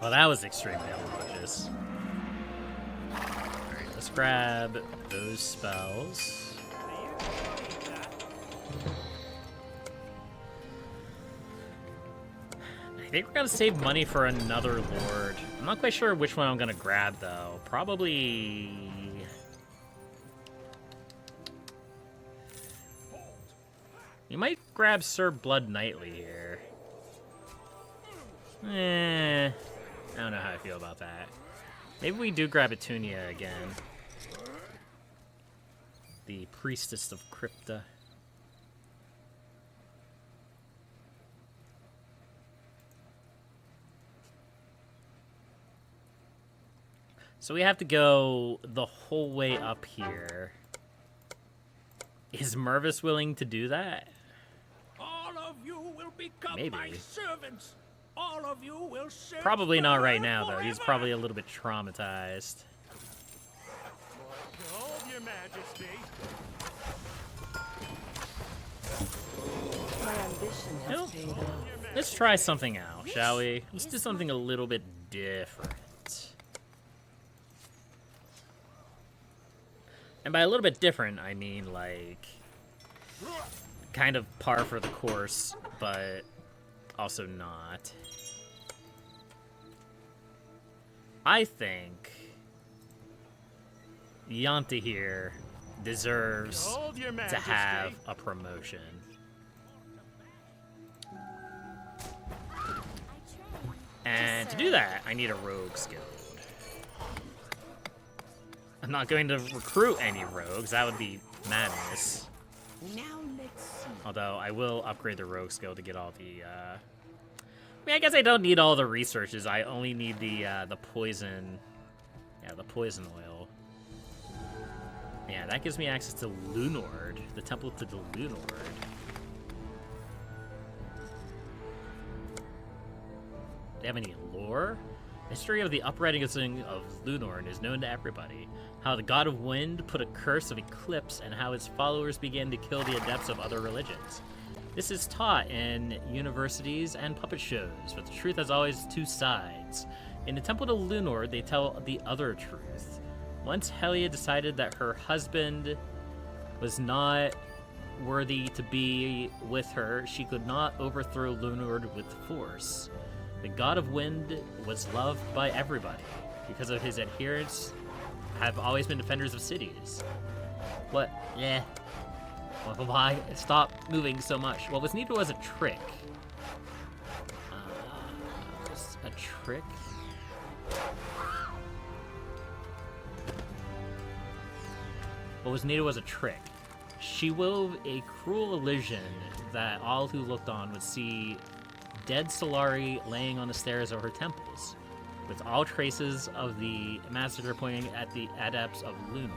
Well, that was extremely obnoxious. Alright, let's grab those spells. I think we're gonna save money for another lord. I'm not quite sure which one I'm gonna grab, though. Probably... You might grab Sir Blood Knightly here. I don't know how I feel about that. Maybe we do grab Etunia again. The Priestess of Crypta. So we have to go the whole way up here. Is Mervis willing to do that? All of you will become Maybe. my servants. All of you will serve Probably not right her now, though. He's forever. probably a little bit traumatized. Behold, your majesty. My ambition has Nope. paid off. Let's try something out, shall we? Let's do something a little bit different. And by a little bit different, I mean, like, kind of par for the course, but also not. I think Yanta here deserves Behold, your to majesty. have a promotion. And to do that, I need a rogues guild. I'm not going to recruit any rogues. That would be madness. Now let's see. Although I will upgrade the rogues guild to get all the. I mean, I guess I don't need all the researches. I only need the poison. Yeah, the poison oil. Yeah, that gives me access to Lunord, the temple to the Lunord. Do they have any lore? The history of the uprising of Lunord is known to everybody. How the god of wind put a curse of eclipse and how his followers began to kill the adepts of other religions. This is taught in universities and puppet shows, but the truth has always two sides. In the temple to Lunord, they tell the other truth. Once Helia decided that her husband was not worthy to be with her, she could not overthrow Lunord with force. The god of wind was loved by everybody because of his adherents have always been defenders of cities. What? Yeah. Well, why? Stop moving so much. What was needed was a trick. A trick? What was needed was a trick. She wove a cruel illusion that all who looked on would see dead Solari laying on the stairs of her temples, with all traces of the massacre pointing at the adepts of Lunord.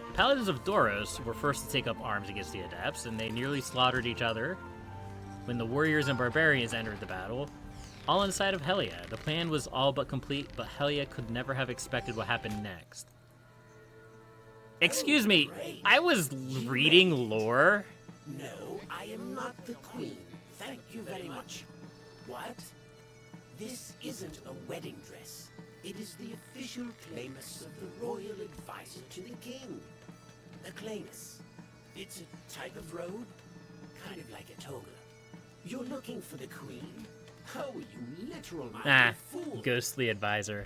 The Paladins of Doros were first to take up arms against the adepts, and they nearly slaughtered each other when the warriors and barbarians entered the battle, all inside of Helia. The plan was all but complete, but Helia could never have expected what happened next. Excuse me, I was reading lore. No, I am not the queen. Thank you very much. What? This isn't a wedding dress. It is the official claimus of the royal advisor to the king. A claimus. It's a type of robe, kind of like a toga. You're looking for the queen? Oh, you literal-minded fool. Ghostly advisor.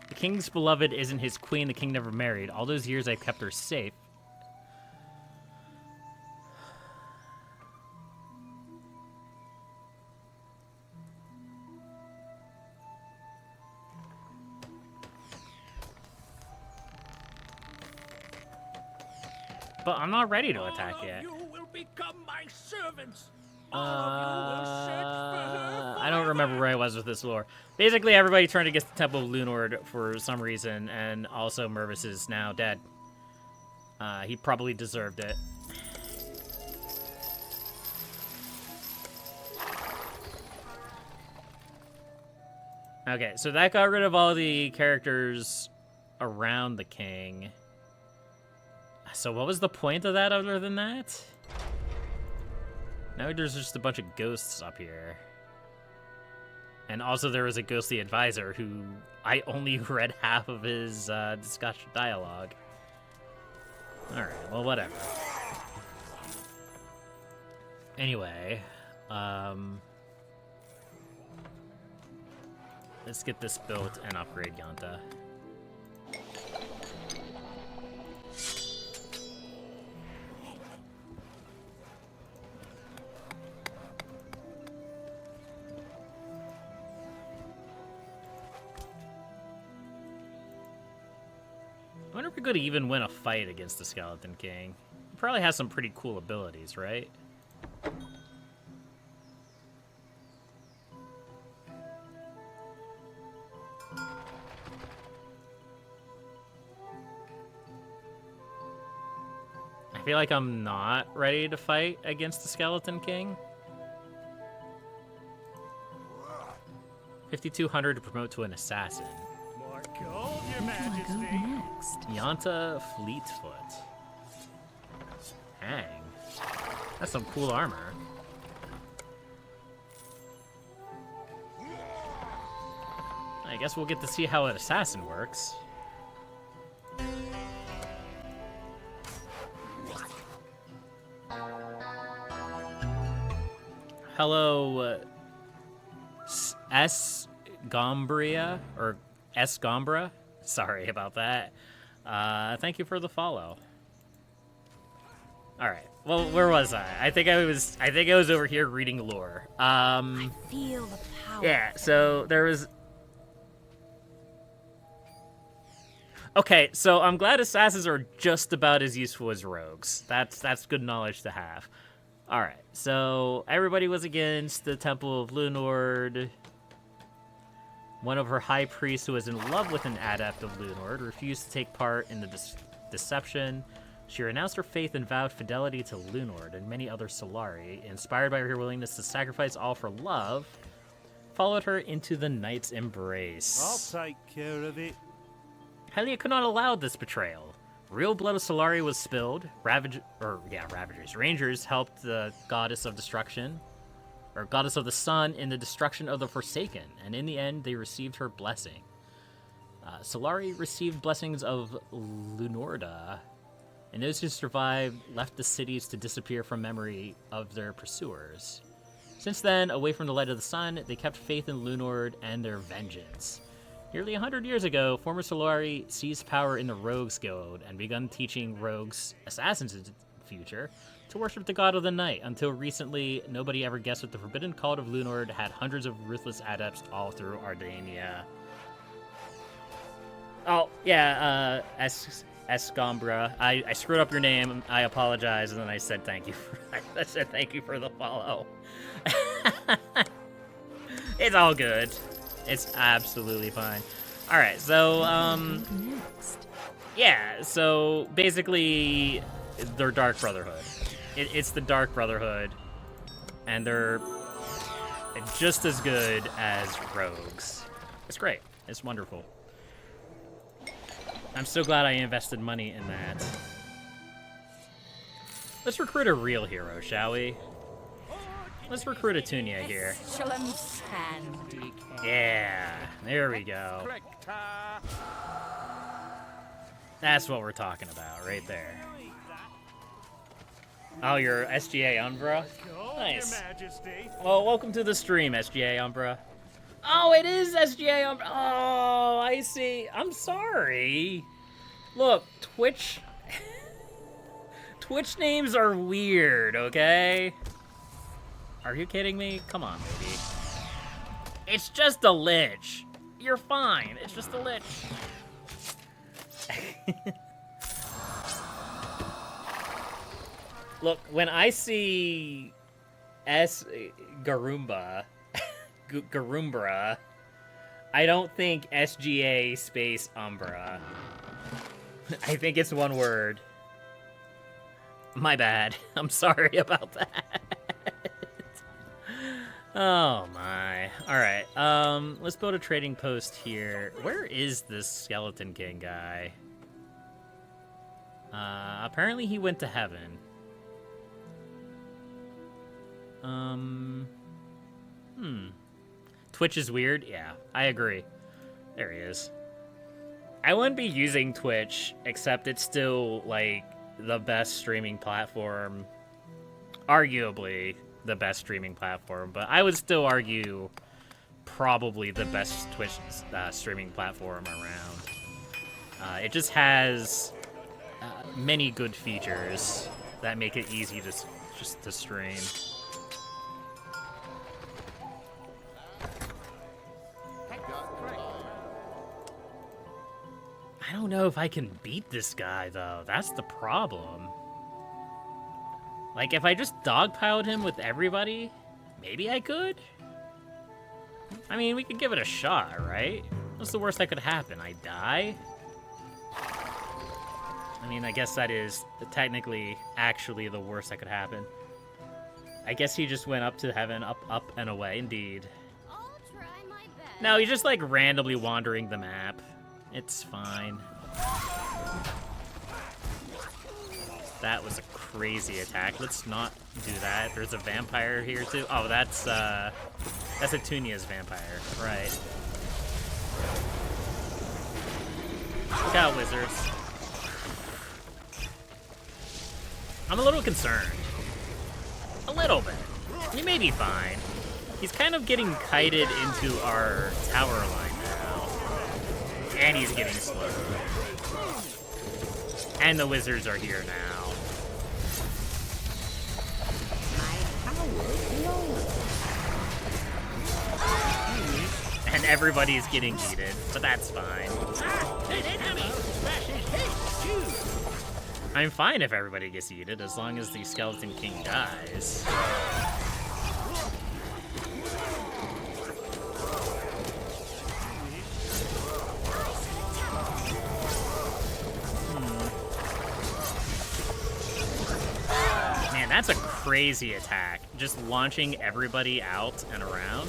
The king's beloved isn't his queen. The king never married. All those years I've kept her safe. But I'm not ready to attack All yet. of you will become my servants. I don't remember where I was with this lore. Basically, everybody turned against the Temple of Lunord for some reason, and also Mervis is now dead. He probably deserved it. Okay, so that got rid of all the characters around the king. So what was the point of that other than that? Now there's just a bunch of ghosts up here. And also there was a ghostly advisor who I only read half of his discussion dialogue. Alright, well, whatever. Anyway, let's get this built and upgrade Yanta. I wonder if we could even win a fight against the Skeleton King. He probably has some pretty cool abilities, right? I feel like I'm not ready to fight against the Skeleton King. 5,200 to promote to an assassin. More gold, Your Where can I go Majesty. next? Yanta Fleetfoot. Hang. That's some cool armor. I guess we'll get to see how an assassin works. Hello, S. Gombria, or S. Gombra? Sorry about that. Thank you for the follow. All right. Well, where was I? I think I was over here reading lore. Feel the power. Yeah. So there was. Okay, so I'm glad assassins are just about as useful as rogues. That's good knowledge to have. All right. So everybody was against the Temple of Lunord. One of her high priests, who was in love with an adept of Lunord, refused to take part in the deception. She renounced her faith and vowed fidelity to Lunord and many other Solari. Inspired by her willingness to sacrifice all for love, followed her into the knight's embrace. I'll take care of it. Helia could not allow this betrayal. Real blood of Solari was spilled. Ravagers. Rangers helped the goddess of destruction, or goddess of the sun, in the destruction of the Forsaken, and in the end, they received her blessing. Solari received blessings of Lunorda, and those who survived left the cities to disappear from memory of their pursuers. Since then, away from the light of the sun, they kept faith in Lunord and their vengeance. Nearly 100 years ago, former Solari seized power in the Rogues Guild and begun teaching rogues, assassins in the future, to worship the god of the night. Until recently, nobody ever guessed that the forbidden cult of Lunord had hundreds of ruthless adepts all through Ardania. Oh, yeah, Escombra. I screwed up your name. I apologize, and then I said thank you. I said thank you for the follow. It's all good. It's absolutely fine. All right, so Next. yeah. So basically, they're Dark Brotherhood. It's the Dark Brotherhood, and they're just as good as rogues. It's great. It's wonderful. I'm so glad I invested money in that. Let's recruit a real hero, shall we? Let's recruit a Tunia here. Shalom Sandy. Yeah, there we go. That's what we're talking about, right there. Oh, you're SGA Umbra? Gold, Nice. Your Majesty. Well, welcome to the stream, SGA Umbra. Oh, it is SGA Umbra. Oh, I see. I'm sorry. Look, Twitch... Twitch names are weird, okay? Are you kidding me? Come on, baby. It's just a lich. You're fine. It's just a lich. Look, when I see S. Garumbra. Garumbra. I don't think SGA space Umbra. I think it's one word. My bad. I'm sorry about that. Oh my. Alright, let's build a trading post here. Where is this Skeleton King guy? Apparently he went to heaven. Twitch is weird? Yeah, I agree. There he is. I wouldn't be using Twitch, except it's still, like, the best streaming platform. Arguably the best streaming platform, but I would still argue probably the best Twitch streaming platform around. It just has many good features that make it easy to just to stream. I don't know if I can beat this guy, though. That's the problem. Like, if I just dogpiled him with everybody, maybe I could? I mean, we could give it a shot, right? What's the worst that could happen? I die? I mean, I guess that is technically actually the worst that could happen. I guess he just went up to heaven, up, and away, indeed. I'll try my best. No, he's just, like, randomly wandering the map. It's fine. That was a crazy attack. Let's not do that. There's a vampire here, too. Oh, that's Atunia's vampire. Right. Look out, wizards. I'm a little concerned. A little bit. He may be fine. He's kind of getting kited into our tower line now. And he's getting slowed. And the wizards are here now. And everybody's getting heated, but that's fine. I'm fine if everybody gets heated, as long as the Skeleton King dies. Man, that's a crazy attack. Just launching everybody out and around.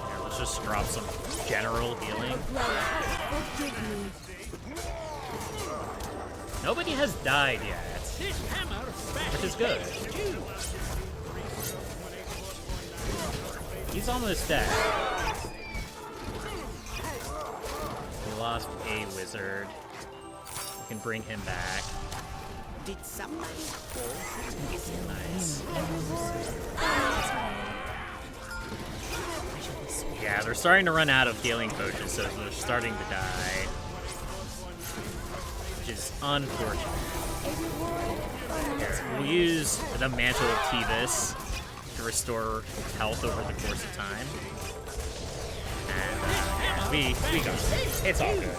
Here, let's just drop some general healing. Nobody has died yet, which is good. He's almost dead. We lost a wizard. We can bring him back. Did somebody fall? Nice. Yeah, they're starting to run out of healing potions, so they're starting to die. Which is unfortunate. Here, we'll use the Mantle of Tevis to restore health over the course of time. And yeah, we got it. It's all good.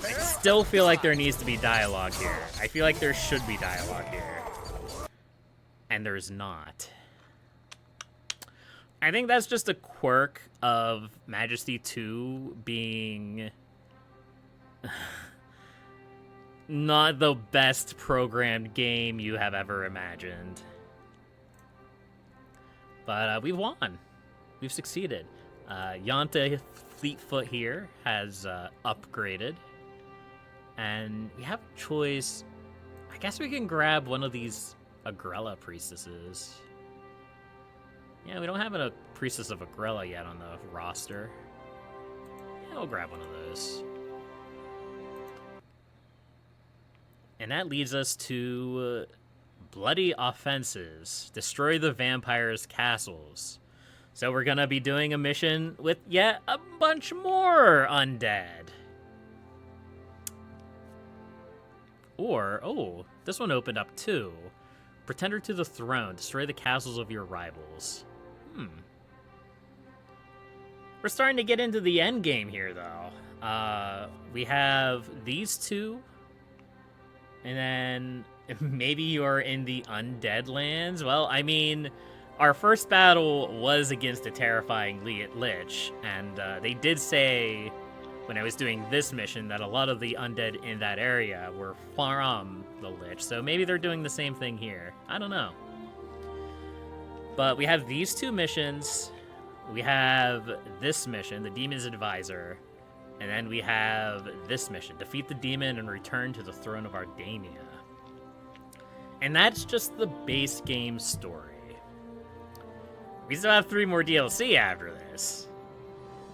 I still feel like there needs to be dialogue here. I feel like there should be dialogue here. And there's not. I think that's just a quirk of Majesty 2 being not the best programmed game you have ever imagined. But we've won. We've succeeded. Yanta Fleetfoot here has upgraded. And we have a choice. I guess we can grab one of these Agrella priestesses. Yeah, we don't have a priestess of Agrella yet on the roster. Yeah, we'll grab one of those. And that leads us to bloody offenses. Destroy the vampires' castles. So we're gonna be doing a mission with yet a bunch more undead. Or, oh, this one opened up too. Pretender to the throne. Destroy the castles of your rivals. We're starting to get into the end game here, though. We have these two, and then maybe you're in the Undead Lands. Well, I mean, our first battle was against a terrifying Lich, and they did say when I was doing this mission that a lot of the undead in that area were from the Lich, so maybe they're doing the same thing here. I don't know. But we have these two missions. We have this mission, the Demon's Advisor, and then we have this mission, defeat the demon and return to the throne of Ardania. And that's just the base game story. We still have 3 more DLC after this.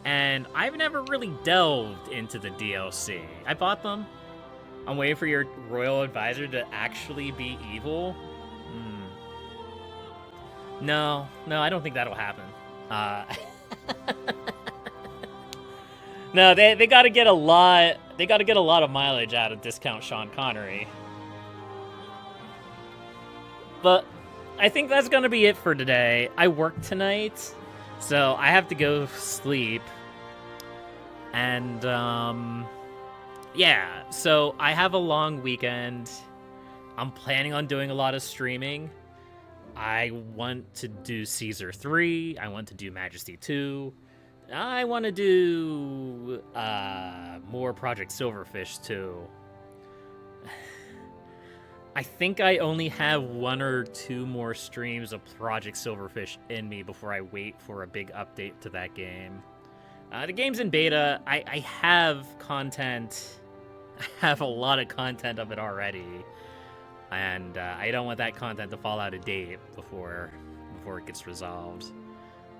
And I've never really delved into the DLC. I bought them. I'm waiting for your royal advisor to actually be evil. No, I don't think that'll happen. No, they gotta get a lot. They gotta get a lot of mileage out of discount Sean Connery. But I think that's gonna be it for today. I work tonight, so I have to go sleep. And yeah, so I have a long weekend. I'm planning on doing a lot of streaming. I want to do Caesar 3. I want to do Majesty 2. I want to do more Project Silverfish 2. I think I only have 1 or 2 more streams of Project Silverfish in me before I wait for a big update to that game. The game's in beta. I have content. I have a lot of content of it already. And I don't want that content to fall out of date before it gets resolved.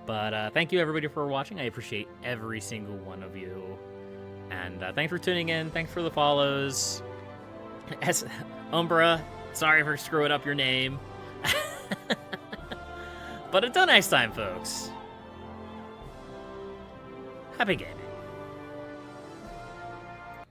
But thank you everybody for watching. I appreciate every single one of you. And thanks for tuning in. Thanks for the follows. As Umbra, sorry for screwing up your name. But until next time, folks. Happy gaming.